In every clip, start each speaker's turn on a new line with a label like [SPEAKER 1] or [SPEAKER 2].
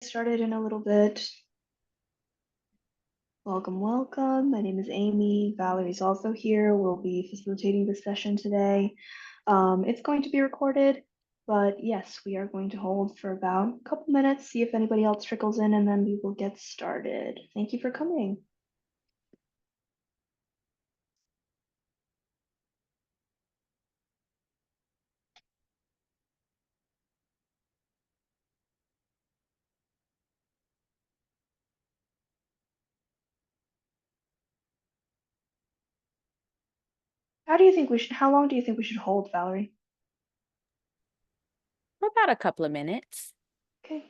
[SPEAKER 1] Started in a little bit. Welcome, welcome. My name is Amy. Valerie's also here. We'll be facilitating this session today. It's going to be recorded, but yes, we are going to hold for about a couple minutes, see if anybody else trickles in, and then we will get started. Thank you for coming. How long do you think we should hold, Valerie?
[SPEAKER 2] For about a couple of minutes.
[SPEAKER 1] Okay.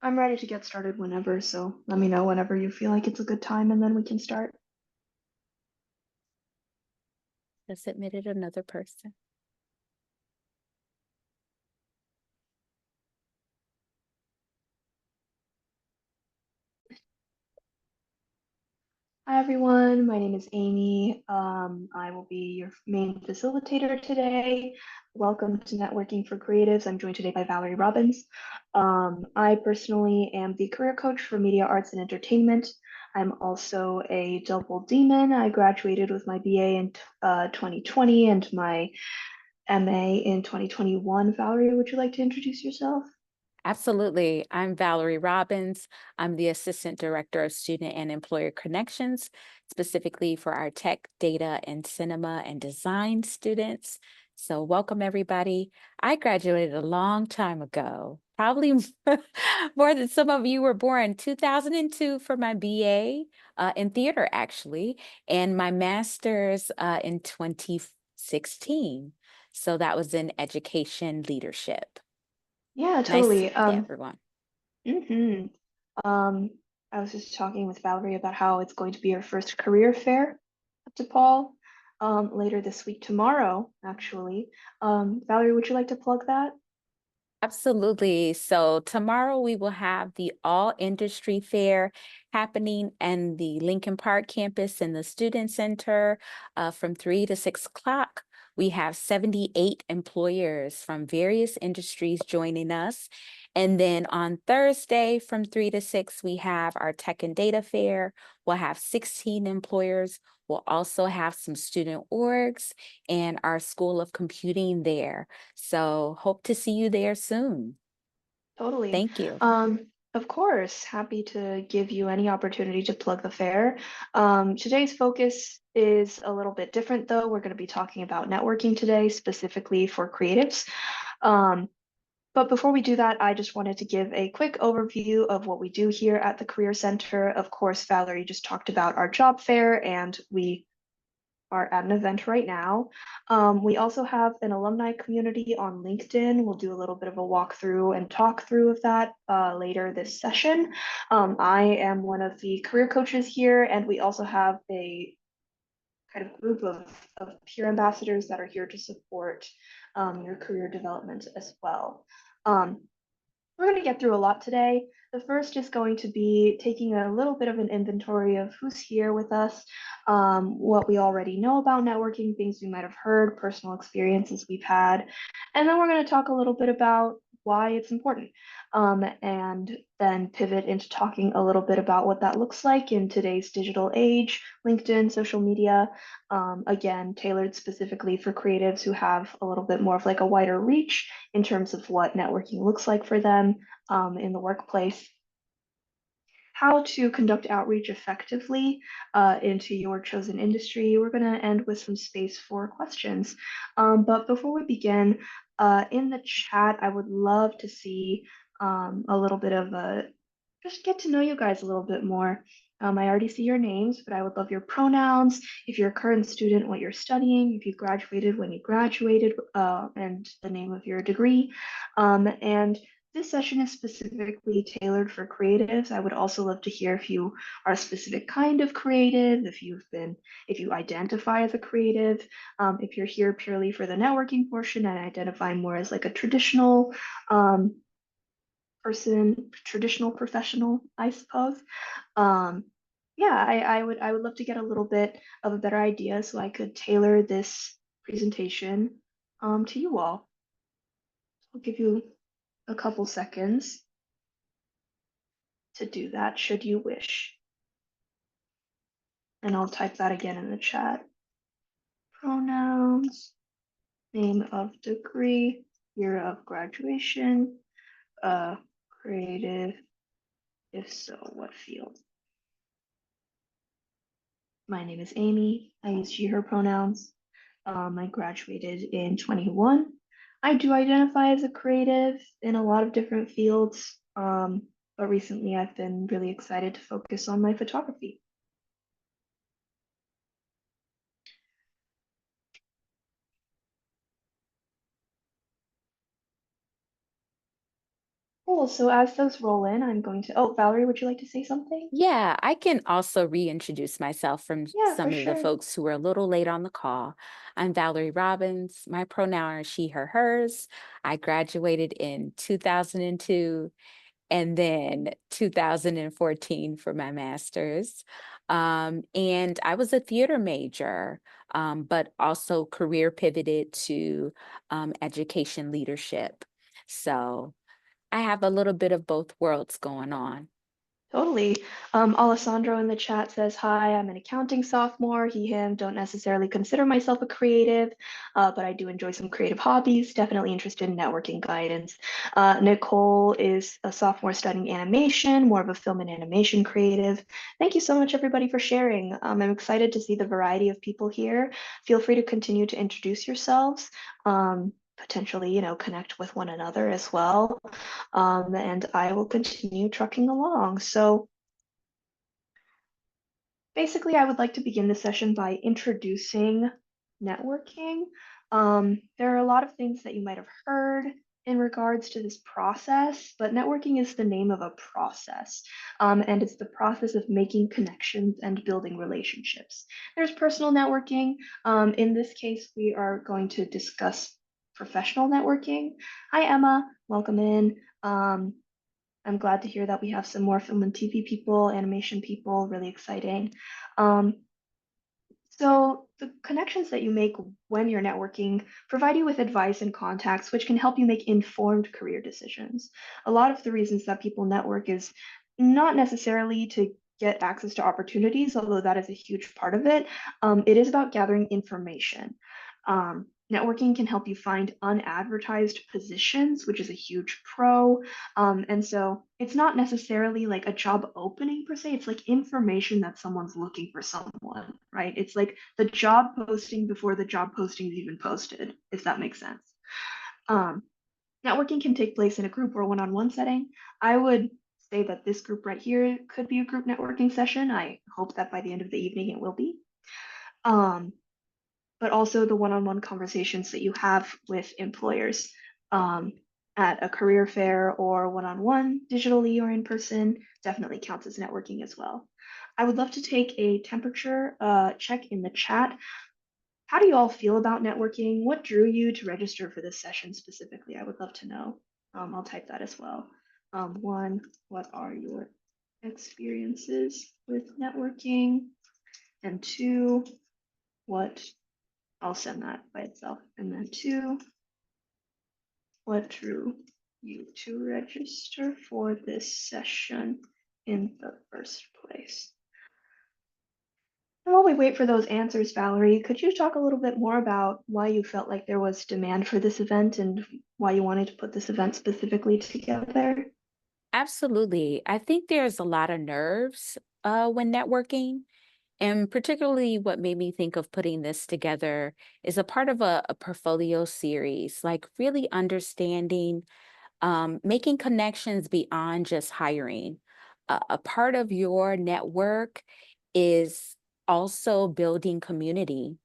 [SPEAKER 1] I'm ready to get started whenever, so let me know whenever you feel like it's a good time, and then we can start.
[SPEAKER 2] Just admitted another person.
[SPEAKER 1] Hi everyone, my name is Amy. I will be your main facilitator today. Welcome to Networking for Creatives. I'm joined today by Valerie Robbins. I personally am the career coach for media arts and entertainment. I'm also a double demon. I graduated with my BA in 2020 and my MA in 2021. Valerie, would you like to introduce yourself?
[SPEAKER 2] Absolutely. I'm Valerie Robbins. I'm the Assistant Director of Student and Employer Connections, specifically for our tech, data, and cinema and design students. So welcome, everybody. I graduated a long time ago, probably more than some of you were born, 2002 for my BA in theater, actually, and my master's in 2016. So that was in education leadership.
[SPEAKER 1] Yeah,
[SPEAKER 2] Nice to
[SPEAKER 1] totally.
[SPEAKER 2] meet everyone.
[SPEAKER 1] Mhm. Um, I was just talking with Valerie about how it's going to be our first career fair at DePaul later this week, tomorrow, actually. Valerie, would you like to plug that?
[SPEAKER 2] Absolutely. So tomorrow we will have the All Industry Fair happening in the Lincoln Park campus in the Student Center from 3 to 6 o'clock. We have 78 employers from various industries joining us. And then on Thursday from 3 to 6, we have our Tech and Data Fair. We'll have 16 employers. We'll also have some student orgs and our School of Computing there. So hope to see you there soon.
[SPEAKER 1] Totally.
[SPEAKER 2] Thank you.
[SPEAKER 1] Of course, happy to give you any opportunity to plug the fair. Today's focus is a little bit different, though. We're going to be talking about networking today, specifically for creatives. Um, But before we do that, I just wanted to give a quick overview of what we do here at the Career Center. Of course, Valerie just talked about our job fair, and we are at an event right now. We also have an alumni community on LinkedIn. We'll do a little bit of a walkthrough and talk through of that later this session. I am one of the career coaches here, and we also have a kind of group of peer ambassadors that are here to support your career development as well. Um, we're going to get through a lot today. The first is going to be taking a little bit of an inventory of who's here with us, what we already know about networking, things we might have heard, personal experiences we've had. And then we're going to talk a little bit about why it's important, and then pivot into talking a little bit about what that looks like in today's digital age, LinkedIn, social media, again, tailored specifically for creatives who have a little bit more of like a wider reach in terms of what networking looks like for them in the workplace, how to conduct outreach effectively into your chosen industry. We're going to end with some space for questions. But before we begin, in the chat, I would love to see a little bit of a just get to know you guys a little bit more. I already see your names, but I would love your pronouns. If you're a current student, what you're studying, if you graduated, when you graduated, and the name of your degree. And this session is specifically tailored for creatives. I would also love to hear if you are a specific kind of creative, if you identify as a creative, if you're here purely for the networking portion and identify more as like a traditional um, person, traditional professional, I suppose. Um, yeah, I would love to get a little bit of a better idea so I could tailor this presentation to you all. I'll give you a couple seconds to do that should you wish. And I'll type that again in the chat. Pronouns, name of degree, year of graduation, creative, if so, what field? My name is Amy. I use she, her pronouns. I graduated in 21. I do identify as a creative in a lot of different fields, but recently I've been really excited to focus on my photography. Cool. So as those roll in, I'm going to. Oh, Valerie, would you like to say something?
[SPEAKER 2] Yeah, I can also reintroduce myself from
[SPEAKER 1] Yeah, for
[SPEAKER 2] some of the
[SPEAKER 1] sure.
[SPEAKER 2] folks who were a little late on the call. I'm Valerie Robbins. My pronoun are she, her, hers. I graduated in 2002 and then 2014 for my master's. And I was a theater major, but also career pivoted to education leadership. So I have a little bit of both worlds going on.
[SPEAKER 1] Totally. Alessandro in the chat says, hi, I'm an accounting sophomore. He, him, don't necessarily consider myself a creative, but I do enjoy some creative hobbies. Definitely interested in networking guidance. Nicole is a sophomore studying animation, more of a film and animation creative. Thank you so much, everybody, for sharing. I'm excited to see the variety of people here. Feel free to continue to introduce yourselves. Potentially, connect with one another as well, and I will continue trucking along. So basically, I would like to begin the session by introducing networking. There are a lot of things that you might have heard in regards to this process, but networking is the name of a process, and it's the process of making connections and building relationships. There's personal networking. In this case, we are going to discuss professional networking. Hi, Emma. Welcome in. I'm glad to hear that we have some more film and TV people, animation people, really exciting. Um, so the connections that you make when you're networking provide you with advice and contacts, which can help you make informed career decisions. A lot of the reasons that people network is not necessarily to get access to opportunities, although that is a huge part of it. It is about gathering information. Networking can help you find unadvertised positions, which is a huge pro. And so it's not necessarily like a job opening per se, it's like information that someone's looking for someone, right? It's like the job posting before the job posting is even posted, if that makes sense. Um, Networking can take place in a group or one-on-one setting. I would say that this group right here could be a group networking session. I hope that by the end of the evening it will be. But also the one-on-one conversations that you have with employers um, at a career fair or one-on-one, digitally or in person, definitely counts as networking as well. I would love to take a temperature check in the chat. How do you all feel about networking? What drew you to register for this session specifically? I would love to know. I'll type that as well. One, what are your experiences with networking? And two, what I'll send that by itself. And then two, what drew you to register for this session in the first place? And while we wait for those answers, Valerie, could you talk a little bit more about why you felt like there was demand for this event and why you wanted to put this event specifically together?
[SPEAKER 2] Absolutely. I think there's a lot of nerves when networking. And particularly what made me think of putting this together is a part of a portfolio series, like really understanding, making connections beyond just hiring. A part of your network is also building community,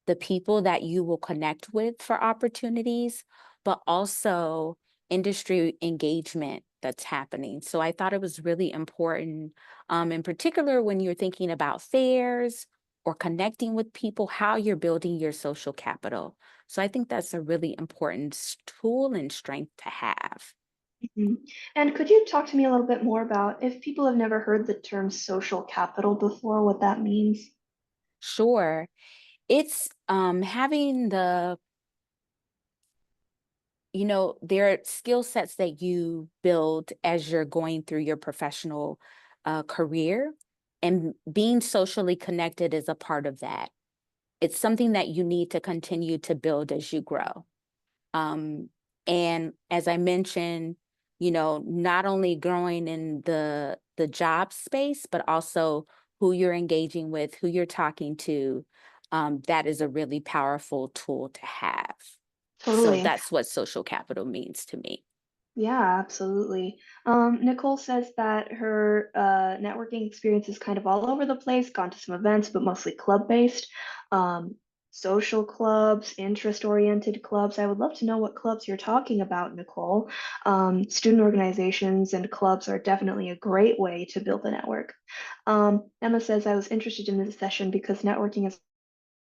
[SPEAKER 2] the people that you will connect with for opportunities, but also industry engagement that's happening. So I thought it was really important, in particular when you're thinking about fairs or connecting with people, how you're building your social capital. So I think that's a really important tool and strength to have.
[SPEAKER 1] Mhm. And could you talk to me a little bit more about if people have never heard the term social capital before, what that means?
[SPEAKER 2] Sure, it's having the there are skill sets that you build as you're going through your professional career, and being socially connected is a part of that. It's something that you need to continue to build as you grow. Um, and as I mentioned, not only growing in the job space, but also who you're engaging with, who you're talking to. That is a really powerful tool to have. So
[SPEAKER 1] Totally.
[SPEAKER 2] that's what social capital means to me.
[SPEAKER 1] Yeah, absolutely. Nicole says that her networking experience is kind of all over the place, gone to some events, but mostly club-based. Um, Social clubs, interest-oriented clubs. I would love to know what clubs you're talking about, Nicole. Student organizations and clubs are definitely a great way to build a network. Emma says, I was interested in this session because networking is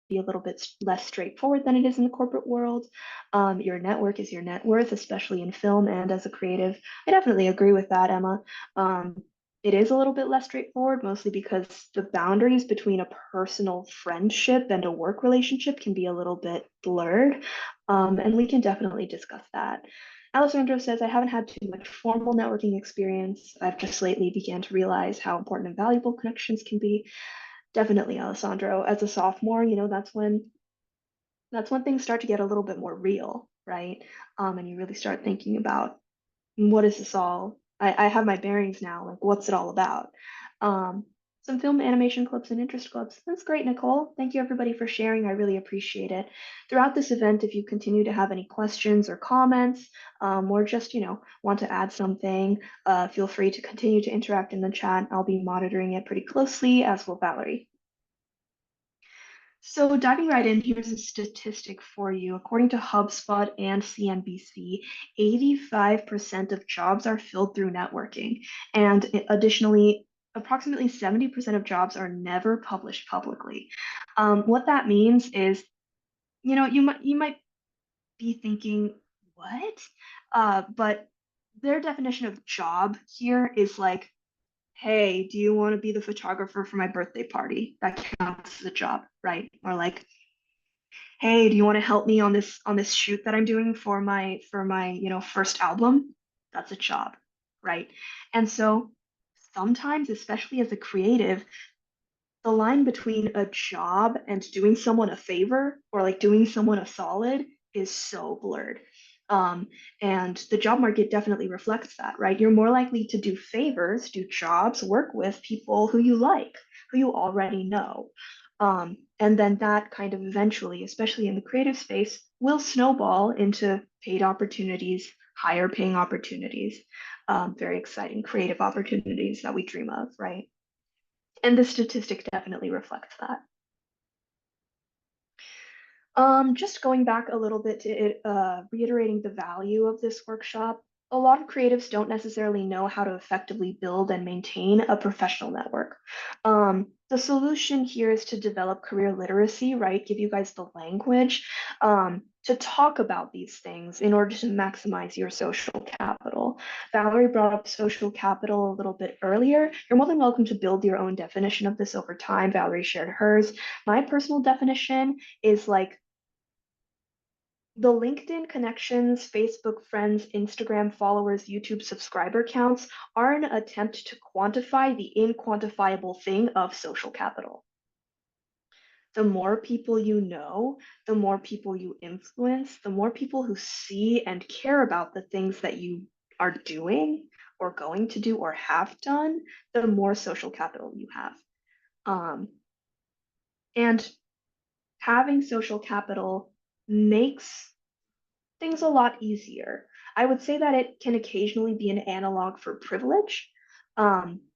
[SPEAKER 1] be a little bit less straightforward than it is in the corporate world. Your network is your net worth, especially in film and as a creative. I definitely agree with that, Emma. It is a little bit less straightforward, mostly because the boundaries between a personal friendship and a work relationship can be a little bit blurred. And we can definitely discuss that. Alessandro says, I haven't had too much formal networking experience. I've just lately began to realize how important and valuable connections can be. Definitely, Alessandro. As a sophomore, that's when things start to get a little bit more real, right? And you really start thinking about what is this all? I have my bearings now. Like, what's it all about? Um, some film animation clips and interest clubs. That's great, Nicole. Thank you everybody for sharing. I really appreciate it. Throughout this event, if you continue to have any questions or comments, or just, want to add something, feel free to continue to interact in the chat. I'll be monitoring it pretty closely, as will Valerie. So diving right in, here's a statistic for you. According to HubSpot and CNBC, 85% of jobs are filled through networking. And additionally, approximately 70% of jobs are never published publicly. What that means is, you might be thinking, what? But their definition of job here is like, hey, do you want to be the photographer for my birthday party? That counts as a job, right? Or like, hey, do you want to help me on this shoot that I'm doing for my first album? That's a job, right? And so sometimes, especially as a creative, the line between a job and doing someone a favor or like doing someone a solid is so blurred. Um, and the job market definitely reflects that, right? You're more likely to do favors, do jobs, work with people who you like, who you already know. And then that kind of eventually, especially in the creative space, will snowball into paid opportunities, higher paying opportunities, very exciting creative opportunities that we dream of, right? And the statistic definitely reflects that. Just going back a little bit to it, reiterating the value of this workshop, a lot of creatives don't necessarily know how to effectively build and maintain a professional network. The solution here is to develop career literacy, right? Give you guys the language to talk about these things in order to maximize your social capital. Valerie brought up social capital a little bit earlier. You're more than welcome to build your own definition of this over time. Valerie shared hers. My personal definition is like the LinkedIn connections, Facebook friends, Instagram followers, YouTube subscriber counts are an attempt to quantify the inquantifiable thing of social capital. The more people you know, the more people you influence, the more people who see and care about the things that you are doing or going to do or have done, the more social capital you have. Um, and having social capital makes things a lot easier. I would say that it can occasionally be an analog for privilege.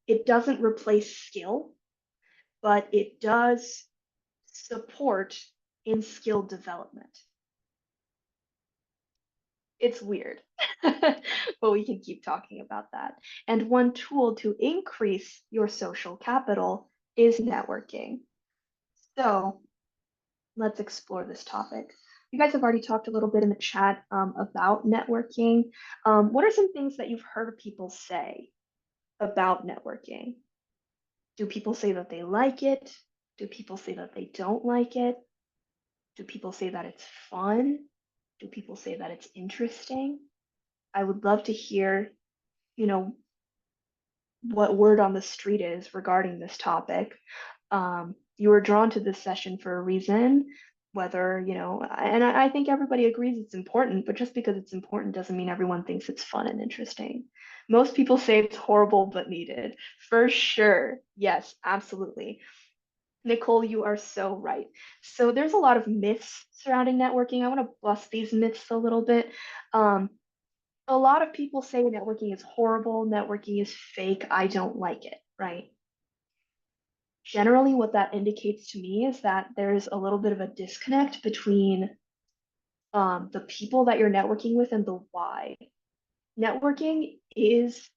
[SPEAKER 1] It doesn't replace skill, but it does support in skill development. It's weird, but we can keep talking about that. And one tool to increase your social capital is networking. So let's explore this topic. You guys have already talked a little bit in the chat about networking. What are some things that you've heard people say about networking? Do people say that they like it? Do people say that they don't like it? Do people say that it's fun? Do people say that it's interesting? I would love to hear, you know, what word on the street is regarding this topic. You were drawn to this session for a reason, whether, and I think everybody agrees it's important, but just because it's important doesn't mean everyone thinks it's fun and interesting. Most people say it's horrible but needed. For sure. Yes, absolutely. Nicole, you are so right. So there's a lot of myths surrounding networking. I want to bust these myths a little bit. Um, a lot of people say networking is horrible, networking is fake, I don't like it, right? Generally, what that indicates to me is that there's a little bit of a disconnect between the people that you're networking with and the why. Networking is,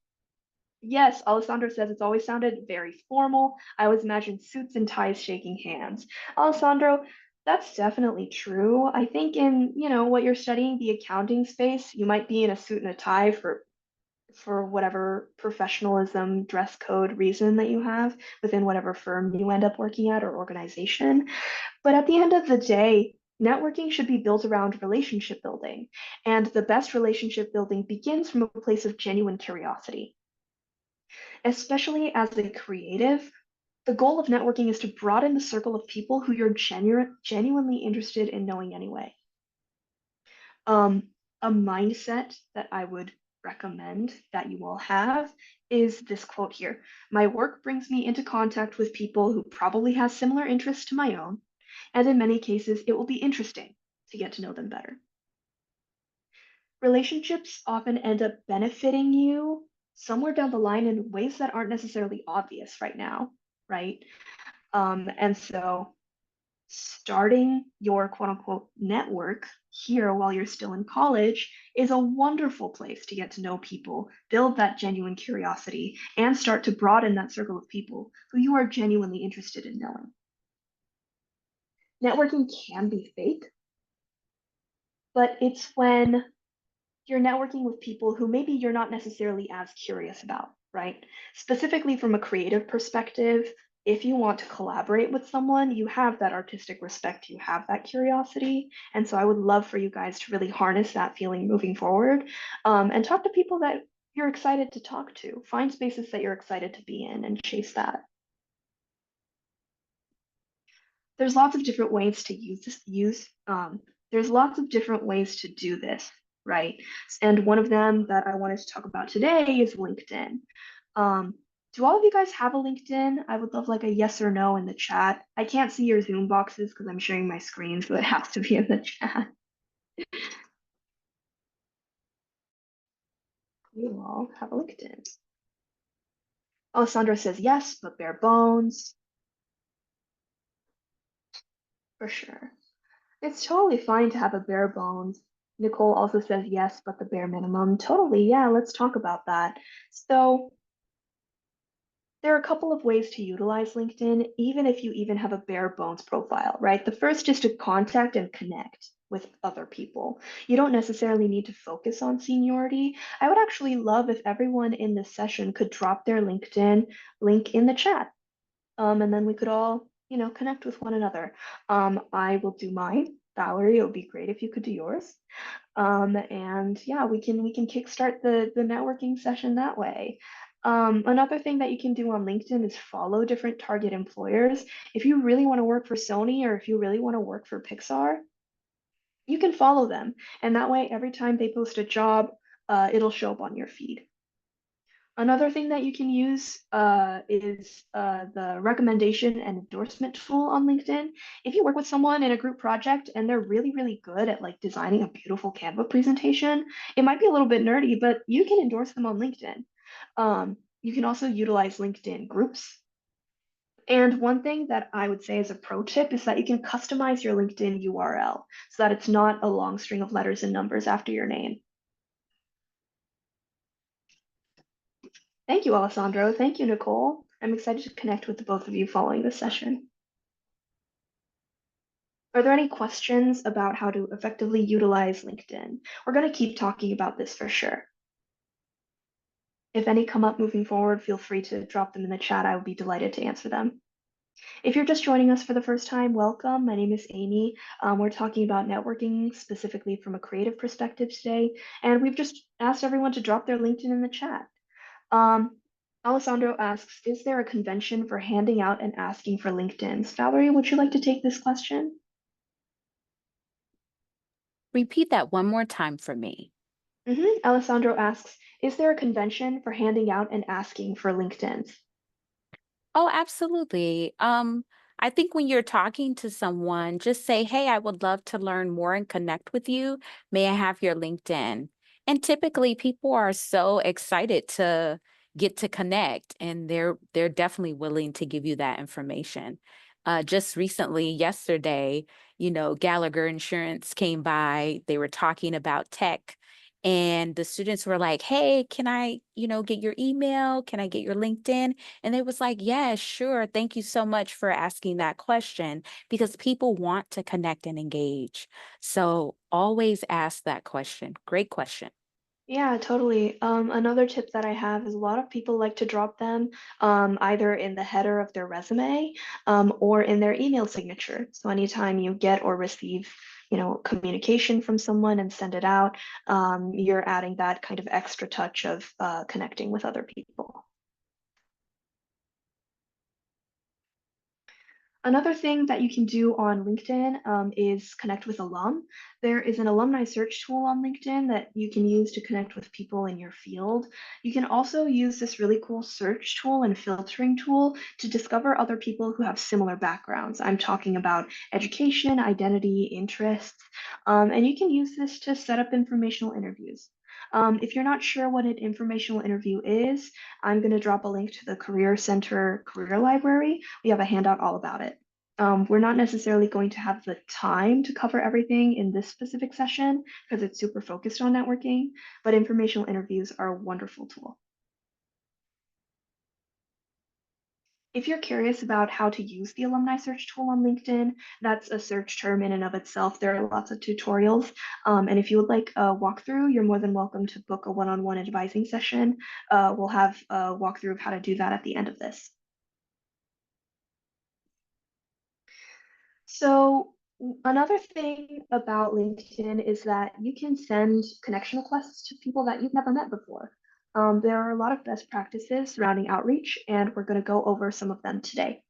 [SPEAKER 1] yes, Alessandro says it's always sounded very formal. I always imagine suits and ties shaking hands. Alessandro, that's definitely true. I think in, what you're studying, the accounting space, you might be in a suit and a tie for whatever professionalism, dress code reason that you have within whatever firm you end up working at or organization. But at the end of the day, networking should be built around relationship building. And the best relationship building begins from a place of genuine curiosity. Especially as a creative, the goal of networking is to broaden the circle of people who you're genuinely interested in knowing anyway. A mindset that I would recommend that you all have is this quote here. My work brings me into contact with people who probably have similar interests to my own, and in many cases, it will be interesting to get to know them better. Relationships often end up benefiting you somewhere down the line in ways that aren't necessarily obvious right now, right? And so starting your quote unquote network here while you're still in college is a wonderful place to get to know people, build that genuine curiosity, and start to broaden that circle of people who you are genuinely interested in knowing. Networking can be fake, but it's when you're networking with people who maybe you're not necessarily as curious about, right? Specifically from a creative perspective, if you want to collaborate with someone, you have that artistic respect, you have that curiosity. And so I would love for you guys to really harness that feeling moving forward, and talk to people that you're excited to talk to. Find spaces that you're excited to be in and chase that. There's lots of different ways to there's lots of different ways to do this, right? And one of them that I wanted to talk about today is LinkedIn. Um, do all of you guys have a LinkedIn? I would love like a yes or no in the chat. I can't see your Zoom boxes because I'm sharing my screen, so it has to be in the chat. You all have a LinkedIn. Alessandra says yes, but bare bones. For sure. It's totally fine to have a bare bones. Nicole also says yes, but the bare minimum. Totally, yeah, let's talk about that. So there are a couple of ways to utilize LinkedIn, even if you even have a bare bones profile, right? The first is to contact and connect with other people. You don't necessarily need to focus on seniority. I would actually love if everyone in this session could drop their LinkedIn link in the chat. And then we could all, connect with one another. I will do mine. Valerie, it would be great if you could do yours. And yeah, we can kickstart the networking session that way. Another thing that you can do on LinkedIn is follow different target employers. If you really want to work for Sony or if you really want to work for Pixar, you can follow them. And that way, every time they post a job, it'll show up on your feed. Another thing that you can use is the recommendation and endorsement tool on LinkedIn. If you work with someone in a group project and they're really, really good at like designing a beautiful Canva presentation, it might be a little bit nerdy, but you can endorse them on LinkedIn. You can also utilize LinkedIn groups. And one thing that I would say as a pro tip is that you can customize your LinkedIn URL so that it's not a long string of letters and numbers after your name. Thank you, Alessandro. Thank you, Nicole. I'm excited to connect with the both of you following this session. Are there any questions about how to effectively utilize LinkedIn? We're going to keep talking about this for sure. If any come up moving forward, feel free to drop them in the chat. I would be delighted to answer them. If you're just joining us for the first time, welcome. My name is Amy. We're talking about networking specifically from a creative perspective today, and we've just asked everyone to drop their LinkedIn in the chat. Um, Alessandro asks, is there a convention for handing out and asking for LinkedIn's? Valerie, would you like to take this question?
[SPEAKER 2] Repeat that one more time for me.
[SPEAKER 1] Alessandro asks, is there a convention for handing out and asking for LinkedIn's?
[SPEAKER 2] Oh, absolutely. I think when you're talking to someone, just say, "Hey, I would love to learn more and connect with you. May I have your LinkedIn?" And typically people are so excited to get to connect and they're definitely willing to give you that information. Just recently, yesterday, Gallagher Insurance came by. They were talking about tech and the students were like, "Hey, can I, get your email? Can I get your LinkedIn?" And they was like, "Yeah, sure. Thank you so much for asking that question," because people want to connect and engage. So always ask that question. Great question.
[SPEAKER 1] Yeah, totally. Another tip that I have is a lot of people like to drop them either in the header of their resume or in their email signature. So anytime you get or receive, communication from someone and send it out, you're adding that kind of extra touch of connecting with other people. Another thing that you can do on LinkedIn is connect with alum. There is an alumni search tool on LinkedIn that you can use to connect with people in your field. You can also use this really cool search tool and filtering tool to discover other people who have similar backgrounds. I'm talking about education, identity, interests, and you can use this to set up informational interviews. If you're not sure what an informational interview is, I'm going to drop a link to the Career Center Career Library. We have a handout all about it. We're not necessarily going to have the time to cover everything in this specific session because it's super focused on networking, but informational interviews are a wonderful tool. If you're curious about how to use the alumni search tool on LinkedIn, that's a search term in and of itself. There are lots of tutorials. And if you would like a walkthrough, you're more than welcome to book a one-on-one advising session. We'll have a walkthrough of how to do that at the end of this. So another thing about LinkedIn is that you can send connection requests to people that you've never met before. There are a lot of best practices surrounding outreach, and we're going to go over some of them today.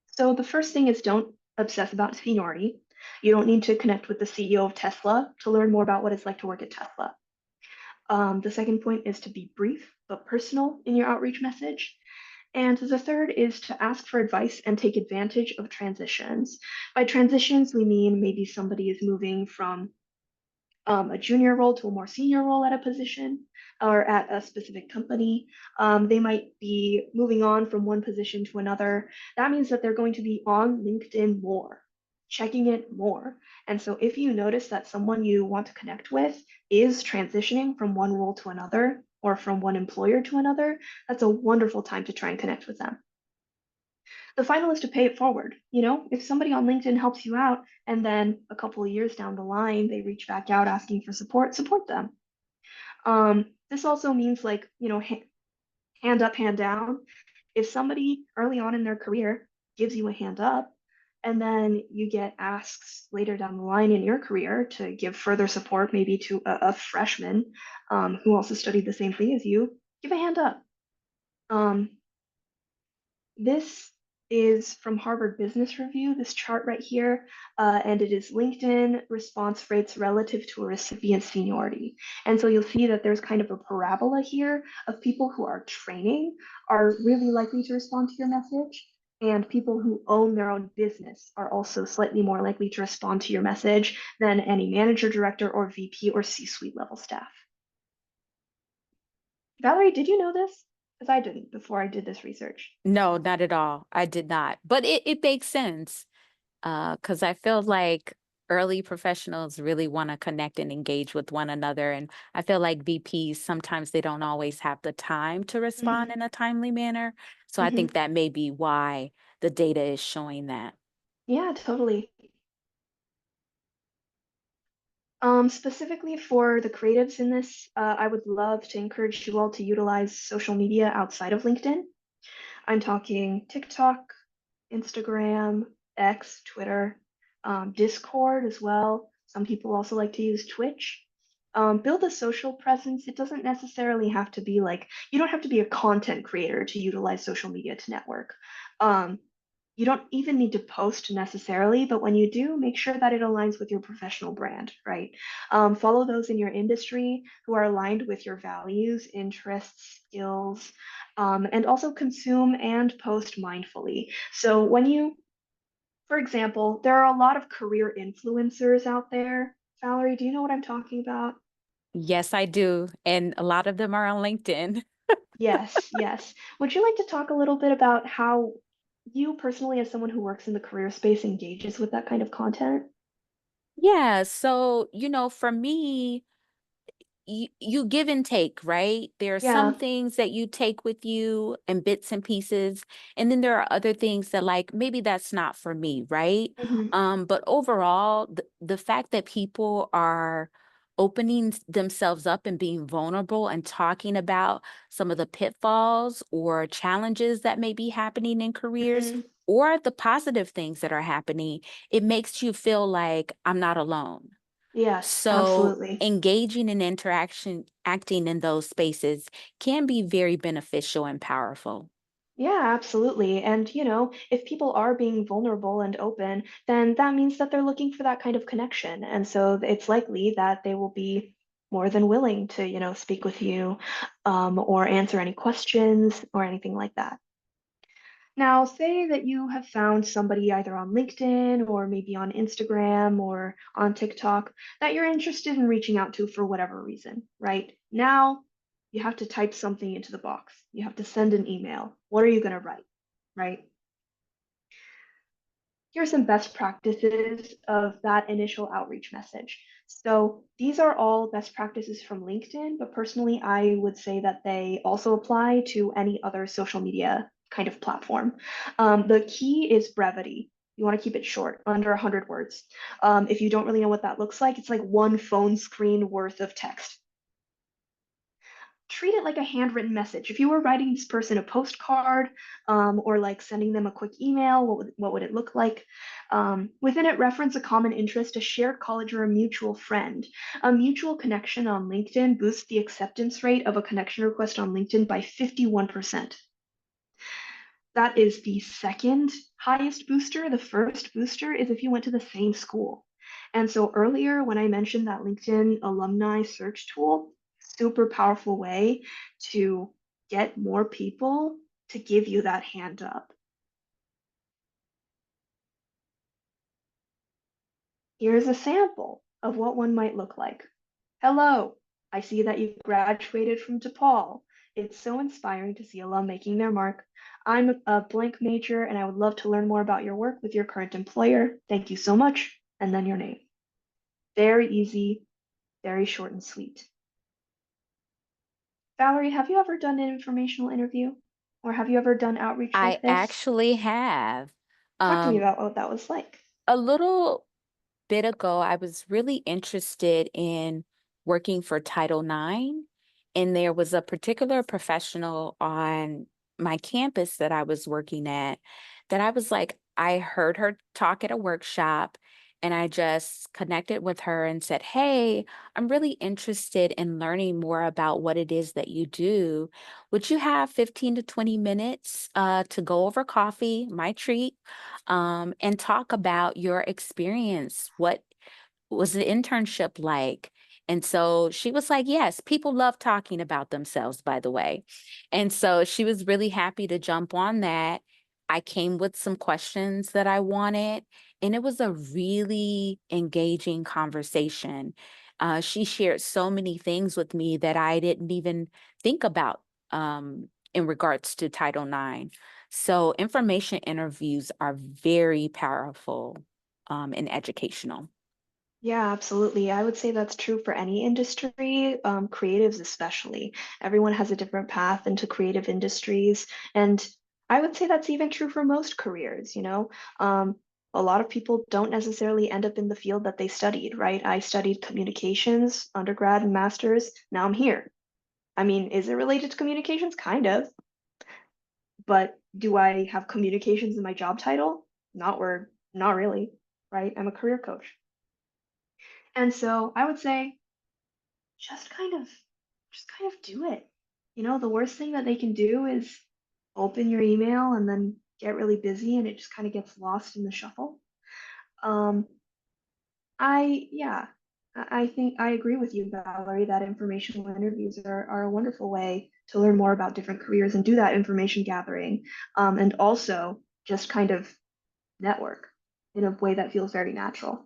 [SPEAKER 1] So the first thing is don't obsess about seniority. You don't need to connect with the CEO of Tesla to learn more about what it's like to work at Tesla. The second point is to be brief but personal in your outreach message. And the third is to ask for advice and take advantage of transitions. By transitions, we mean maybe somebody is moving from a junior role to a more senior role at a position or at a specific company. They might be moving on from one position to another. That means that they're going to be on LinkedIn more, checking it more. And so if you notice that someone you want to connect with is transitioning from one role to another or from one employer to another, that's a wonderful time to try and connect with them. The final is to pay it forward. If somebody on LinkedIn helps you out and then a couple of years down the line they reach back out asking for support, support them. This also means like, hand up, hand down. If somebody early on in their career gives you a hand up, and then you get asks later down the line in your career to give further support, maybe to a freshman who also studied the same thing as you, give a hand up. This is from Harvard Business Review, this chart right here, and it is LinkedIn response rates relative to a recipient's seniority. And so you'll see that there's kind of a parabola here of people who are training are really likely to respond to your message, and people who own their own business are also slightly more likely to respond to your message than any manager, director, or VP or C-suite level staff. Valerie, did you know this? Because I didn't before I did this research.
[SPEAKER 2] No, not at all. I did not. But it makes sense. Because I feel like early professionals really want to connect and engage with one another. And I feel like VPs, sometimes they don't always have the time to respond
[SPEAKER 1] Mhm,
[SPEAKER 2] in a timely manner. So I think
[SPEAKER 1] mhm.
[SPEAKER 2] that may be why the data is showing that.
[SPEAKER 1] Yeah, totally. Specifically for the creatives in this, I would love to encourage you all to utilize social media outside of LinkedIn. I'm talking TikTok, Instagram, X, Twitter, Discord as well. Some people also like to use Twitch. Build a social presence. It doesn't necessarily have to be like, you don't have to be a content creator to utilize social media to network. Um, you don't even need to post necessarily, but when you do, make sure that it aligns with your professional brand, right? Follow those in your industry who are aligned with your values, interests, skills, and also consume and post mindfully. So when you, for example, there are a lot of career influencers out there. Valerie, do you know what I'm talking about?
[SPEAKER 2] Yes, I do. And a lot of them are on LinkedIn.
[SPEAKER 1] Yes, yes. Would you like to talk a little bit about how you personally, as someone who works in the career space, engages with that kind of content?
[SPEAKER 2] Yeah, so, for me, you give and take, right? There are some
[SPEAKER 1] Yeah.
[SPEAKER 2] things that you take with you and bits and pieces, and then there are other things that like maybe that's not for me, right?
[SPEAKER 1] Hmm.
[SPEAKER 2] But overall, the fact that people are opening themselves up and being vulnerable and talking about some of the pitfalls or challenges that may be happening in careers
[SPEAKER 1] Hmm.
[SPEAKER 2] or the positive things that are happening, it makes you feel like I'm not alone.
[SPEAKER 1] Yes,
[SPEAKER 2] So
[SPEAKER 1] absolutely.
[SPEAKER 2] engaging in interaction, acting in those spaces can be very beneficial and powerful.
[SPEAKER 1] Yeah, absolutely. And, if people are being vulnerable and open, then that means that they're looking for that kind of connection. And so it's likely that they will be more than willing to, speak with you, or answer any questions or anything like that. Now, say that you have found somebody either on LinkedIn or maybe on Instagram or on TikTok that you're interested in reaching out to for whatever reason, right? Now, you have to type something into the box. You have to send an email. What are you going to write, right? Here are some best practices of that initial outreach message. So these are all best practices from LinkedIn, but personally, I would say that they also apply to any other social media kind of platform. The key is brevity. You want to keep it short, under 100 words. If you don't really know what that looks like, it's like one phone screen worth of text. Treat it like a handwritten message. If you were writing this person a postcard, or like sending them a quick email, what would it look like? Within it, reference a common interest, a shared college, or a mutual friend. A mutual connection on LinkedIn boosts the acceptance rate of a connection request on LinkedIn by 51%. That is the second highest booster. The first booster is if you went to the same school. And so earlier, when I mentioned that LinkedIn alumni search tool, super powerful way to get more people to give you that hand up. Here's a sample of what one might look like. Hello, I see that you graduated from DePaul. It's so inspiring to see alum making their mark. I'm a blank major and I would love to learn more about your work with your current employer. Thank you so much. And then your name. Very easy, very short and sweet. Valerie, have you ever done an informational interview? Or have you ever done outreach
[SPEAKER 2] I
[SPEAKER 1] like this?
[SPEAKER 2] actually have.
[SPEAKER 1] Talk to me
[SPEAKER 2] Um,
[SPEAKER 1] about what that was like.
[SPEAKER 2] a little bit ago, I was really interested in working for Title IX, and there was a particular professional on my campus that I was working at that I was like, I heard her talk at a workshop, and I just connected with her and said, "Hey, I'm really interested in learning more about what it is that you do. Would you have 15 to 20 minutes to go over coffee, my treat?" And talk about your experience. What was the internship like? And so she was like, yes, people love talking about themselves, by the way. And so she was really happy to jump on that. I came with some questions that I wanted, and it was a really engaging conversation. She shared so many things with me that I didn't even think about in regards to Title IX. So information interviews are very powerful and educational.
[SPEAKER 1] Yeah, absolutely. I would say that's true for any industry, creatives especially. Everyone has a different path into creative industries. And I would say that's even true for most careers. A lot of people don't necessarily end up in the field that they studied, right? I studied communications, undergrad and master's. Now I'm here. I mean, is it related to communications? Kind of. But do I have communications in my job title? Not really, right? I'm a career coach. And so I would say just kind of just kind of do it. The worst thing that they can do is open your email and then get really busy and it just kind of gets lost in the shuffle. Um, yeah, I think I agree with you, Valerie, that informational interviews are a wonderful way to learn more about different careers and do that information gathering, and also just kind of network in a way that feels very natural.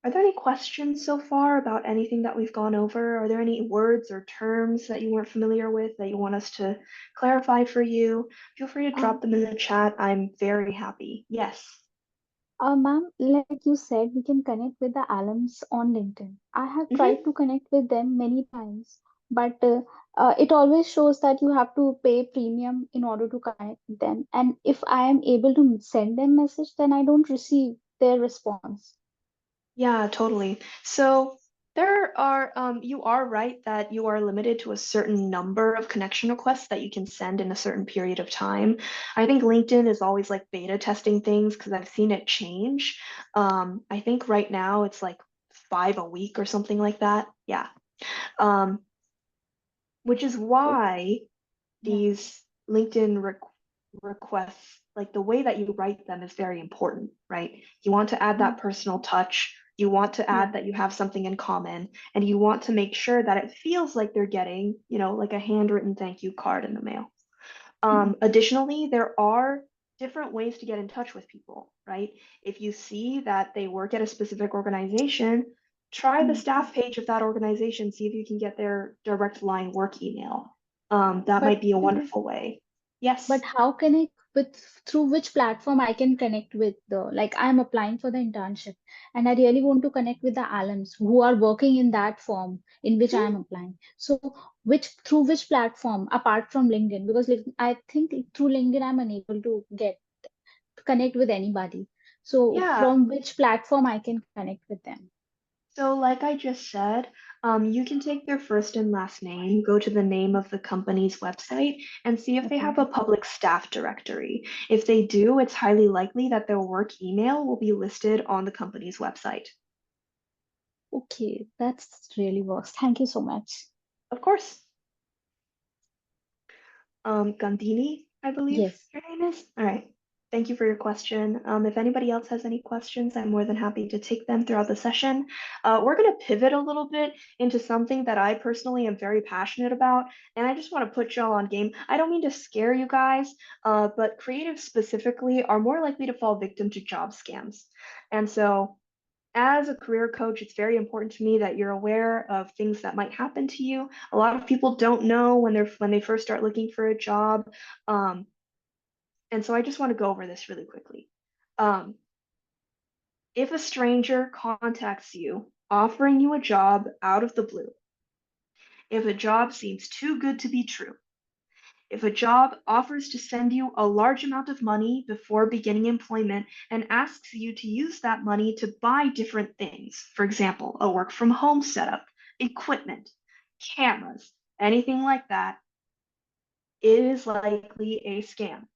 [SPEAKER 1] Are there any questions so far about anything that we've gone over? Are there any words or terms that you weren't familiar with that you want us to clarify for you? Feel free to
[SPEAKER 3] Uh,
[SPEAKER 1] drop them in the chat. I'm very happy. Yes.
[SPEAKER 3] Ma'am, like you said, we can connect with the alums on LinkedIn. I have tried
[SPEAKER 1] Hmm.
[SPEAKER 3] to connect with them many times, but it always shows that you have to pay premium in order to connect with them. And if I am able to send them message, then I don't receive their response.
[SPEAKER 1] Yeah, totally. So you are right that you are limited to a certain number of connection requests that you can send in a certain period of time. I think LinkedIn is always like beta testing things because I've seen it change. I think right now it's like 5 a week or something like that. Yeah. Um, which is
[SPEAKER 3] Oh,
[SPEAKER 1] why
[SPEAKER 3] yeah.
[SPEAKER 1] these LinkedIn requests, like the way that you write them is very important, right? You want to add
[SPEAKER 3] Mm,
[SPEAKER 1] that personal touch. You want to
[SPEAKER 3] yeah.
[SPEAKER 1] add that you have something in common, and you want to make sure that it feels like they're getting, like a handwritten thank you card in the mail.
[SPEAKER 3] Mm,
[SPEAKER 1] Additionally, there are different ways to get in touch with people, right? If you see that they work at a specific organization, try the
[SPEAKER 3] mm.
[SPEAKER 1] staff page of that organization, see if you can get their direct line work email. That
[SPEAKER 3] But
[SPEAKER 1] might be a wonderful way. Yes.
[SPEAKER 3] But how can I with through which platform I can connect with the like I'm applying for the internship and I really want to connect with the alums who are working in that firm in which I
[SPEAKER 1] Mhm.
[SPEAKER 3] am applying. So which through which platform apart from LinkedIn? Because like, I think through LinkedIn I'm unable to get connect with anybody. So
[SPEAKER 1] Yeah.
[SPEAKER 3] from which platform I can connect with them?
[SPEAKER 1] So, like I just said, you can take their first and last name, go to the name of the company's website, and see if they
[SPEAKER 3] Okay.
[SPEAKER 1] have a public staff directory. If they do, it's highly likely that their work email will be listed on the company's website.
[SPEAKER 3] Okay, that's really works. Thank you so much.
[SPEAKER 1] Of course. Gandini, I believe
[SPEAKER 3] Yes.
[SPEAKER 1] your name is. All right. Thank you for your question. If anybody else has any questions, I'm more than happy to take them throughout the session. We're going to pivot a little bit into something that I personally am very passionate about, and I just want to put y'all on game. I don't mean to scare you guys, but creatives specifically are more likely to fall victim to job scams. And so as a career coach, it's very important to me that you're aware of things that might happen to you. A lot of people don't know when they first start looking for a job, um, and so I just want to go over this really quickly. Um, if a stranger contacts you offering you a job out of the blue, if a job seems too good to be true, if a job offers to send you a large amount of money before beginning employment and asks you to use that money to buy different things, for example, a work from home setup, equipment, cameras, anything like that, it is likely a scam.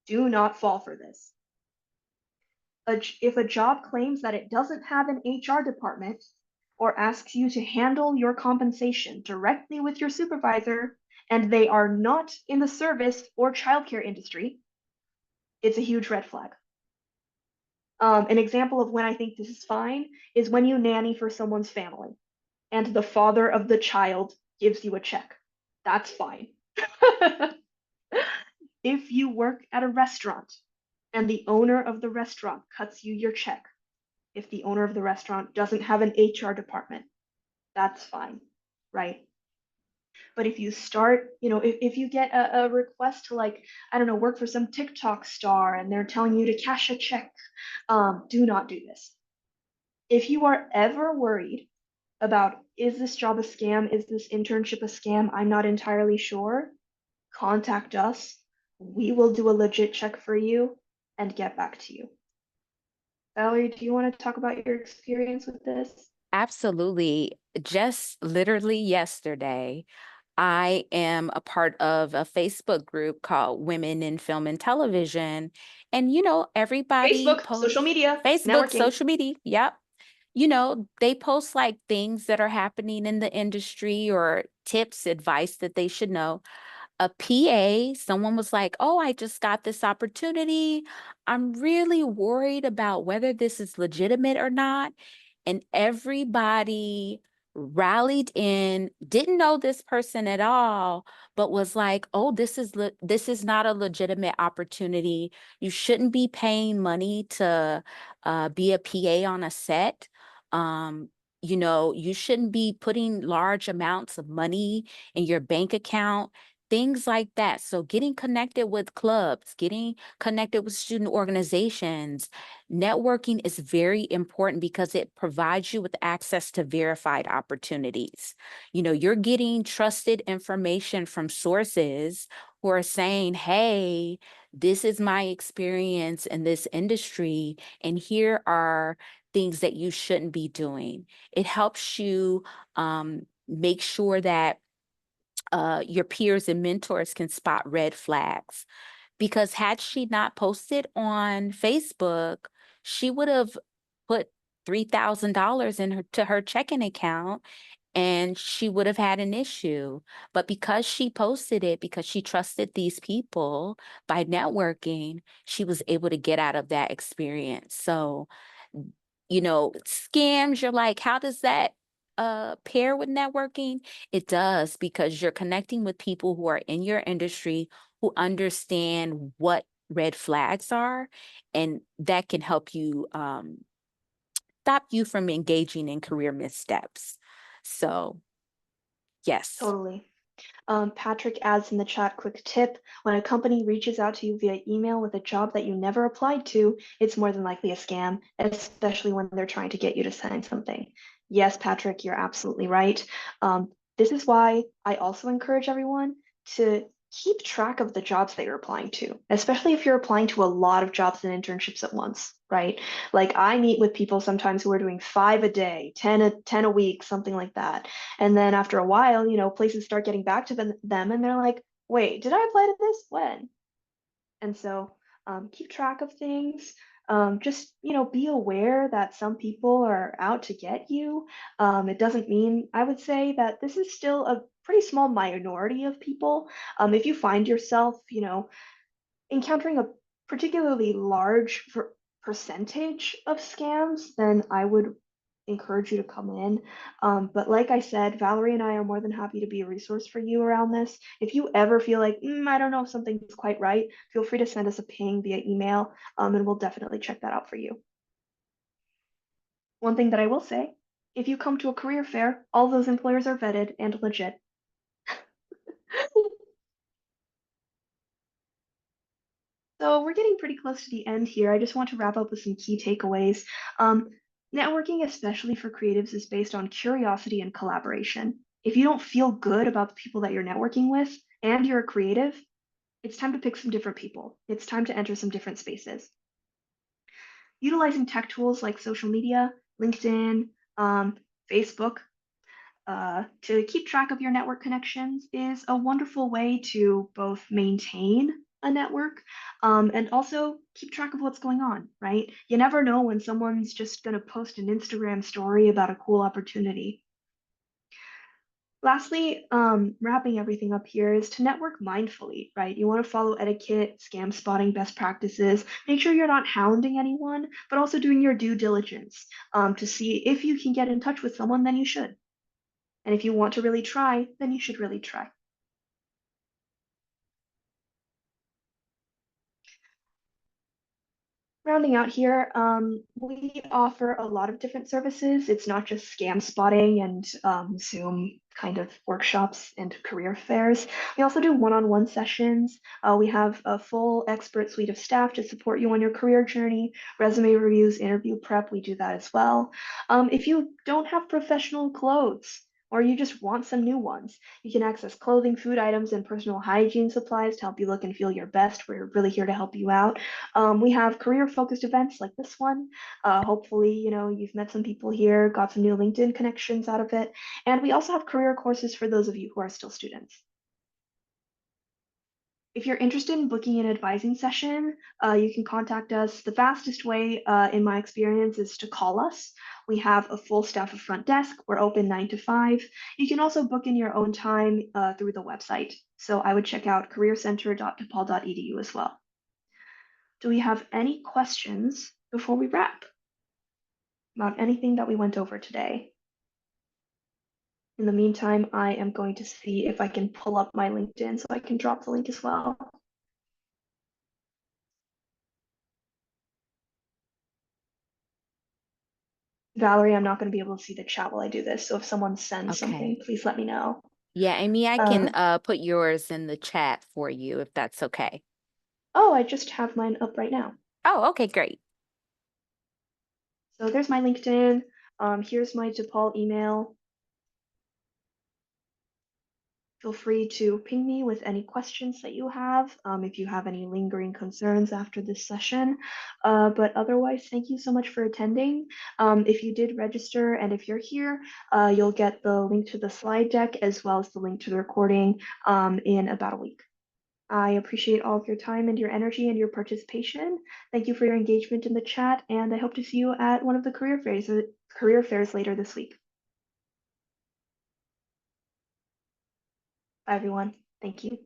[SPEAKER 1] Do not fall for this. If a job claims that it doesn't have an HR department or asks you to handle your compensation directly with your supervisor and they are not in the service or childcare industry, it's a huge red flag. An example of when I think this is fine is when you nanny for someone's family and the father of the child gives you a check. That's fine. If you work at a restaurant and the owner of the restaurant cuts you your check, if the owner of the restaurant doesn't have an HR department, that's fine, right? But if you start, if you get a request to like, I don't know, work for some TikTok star and they're telling you to cash a check, do not do this. If you are ever worried about, is this job a scam? Is this internship a scam? I'm not entirely sure. Contact us. We will do a legit check for you and get back to you. Valerie, do you want to talk about your experience with this?
[SPEAKER 2] Absolutely. Just literally yesterday, I am a part of a Facebook group called Women in Film and Television. And, everybody
[SPEAKER 1] Facebook, social
[SPEAKER 2] posts
[SPEAKER 1] media,
[SPEAKER 2] Facebook,
[SPEAKER 1] networking.
[SPEAKER 2] social media. Yep. They post like things that are happening in the industry or tips, advice that they should know. A PA, someone was like, "Oh, I just got this opportunity. I'm really worried about whether this is legitimate or not." And everybody rallied in, didn't know this person at all, but was like, "Oh, this is not a legitimate opportunity. You shouldn't be paying money to be a PA on a set. Um, you shouldn't be putting large amounts of money in your bank account." Things like that. So getting connected with clubs, getting connected with student organizations, networking is very important because it provides you with access to verified opportunities. You're getting trusted information from sources who are saying, "Hey, this is my experience in this industry, and here are things that you shouldn't be doing." It helps you make sure that your peers and mentors can spot red flags. Because had she not posted on Facebook, she would have put $3,000 in her checking account and she would have had an issue. But because she posted it, because she trusted these people by networking, she was able to get out of that experience. So, scams, you're like, how does that pair with networking? It does because you're connecting with people who are in your industry who understand what red flags are, and that can help you stop you from engaging in career missteps. So, yes.
[SPEAKER 1] Totally. Patrick adds in the chat, quick tip, when a company reaches out to you via email with a job that you never applied to, it's more than likely a scam, especially when they're trying to get you to sign something. Yes, Patrick, you're absolutely right. This is why I also encourage everyone to keep track of the jobs that you're applying to, especially if you're applying to a lot of jobs and internships at once, right? Like I meet with people sometimes who are doing 5 a day, 10 a week, something like that. And then after a while, places start getting back to them and they're like, wait, did I apply to this? When? And so keep track of things. Just, be aware that some people are out to get you. It doesn't mean, I would say that this is still a pretty small minority of people. If you find yourself, encountering a particularly large percentage of scams, then I would encourage you to come in. But like I said, Valerie and I are more than happy to be a resource for you around this. If you ever feel like, I don't know if something's quite right, feel free to send us a ping via email, and we'll definitely check that out for you. One thing that I will say, if you come to a career fair, all those employers are vetted and legit. So we're getting pretty close to the end here. I just want to wrap up with some key takeaways. Um, Networking, especially for creatives, is based on curiosity and collaboration. If you don't feel good about the people that you're networking with and you're a creative, it's time to pick some different people. It's time to enter some different spaces. Utilizing tech tools like social media, LinkedIn, Facebook, to keep track of your network connections is a wonderful way to both maintain a network and also keep track of what's going on, right? You never know when someone's just going to post an Instagram story about a cool opportunity. Lastly, wrapping everything up here is to network mindfully, right? You want to follow etiquette, scam spotting best practices. Make sure you're not hounding anyone, but also doing your due diligence to see if you can get in touch with someone, then you should. And if you want to really try, then you should really try. Rounding out here, we offer a lot of different services. It's not just scam spotting and Zoom kind of workshops and career fairs. We also do one-on-one sessions. We have a full expert suite of staff to support you on your career journey, resume reviews, interview prep. We do that as well. If you don't have professional clothes, or you just want some new ones. You can access clothing, food items, and personal hygiene supplies to help you look and feel your best. We're really here to help you out. We have career-focused events like this one. Hopefully, you've met some people here, got some new LinkedIn connections out of it. And we also have career courses for those of you who are still students. If you're interested in booking an advising session, you can contact us. The fastest way, in my experience, is to call us. We have a full staff of front desk. We're open 9 to 5. You can also book in your own time through the website. So I would check out careercenter.depal.edu as well. Do we have any questions before we wrap about anything that we went over today? In the meantime, I am going to see if I can pull up my LinkedIn so I can drop the link as well. Valerie, I'm not going to be able to see the chat while I do this. So if someone sends something, please let me know.
[SPEAKER 2] Yeah, Amy, I can put yours in the chat for you if that's okay.
[SPEAKER 1] Oh, I just have mine up right now.
[SPEAKER 2] Oh, okay, great.
[SPEAKER 1] So there's my LinkedIn. Here's my DePaul email. Feel free to ping me with any questions that you have, if you have any lingering concerns after this session. But otherwise, thank you so much for attending. If you did register and if you're here, you'll get the link to the slide deck as well as the link to the recording in about a week. I appreciate all of your time and your energy and your participation. Thank you for your engagement in the chat, and I hope to see you at one of the career fairs later this week. Bye, everyone. Thank you.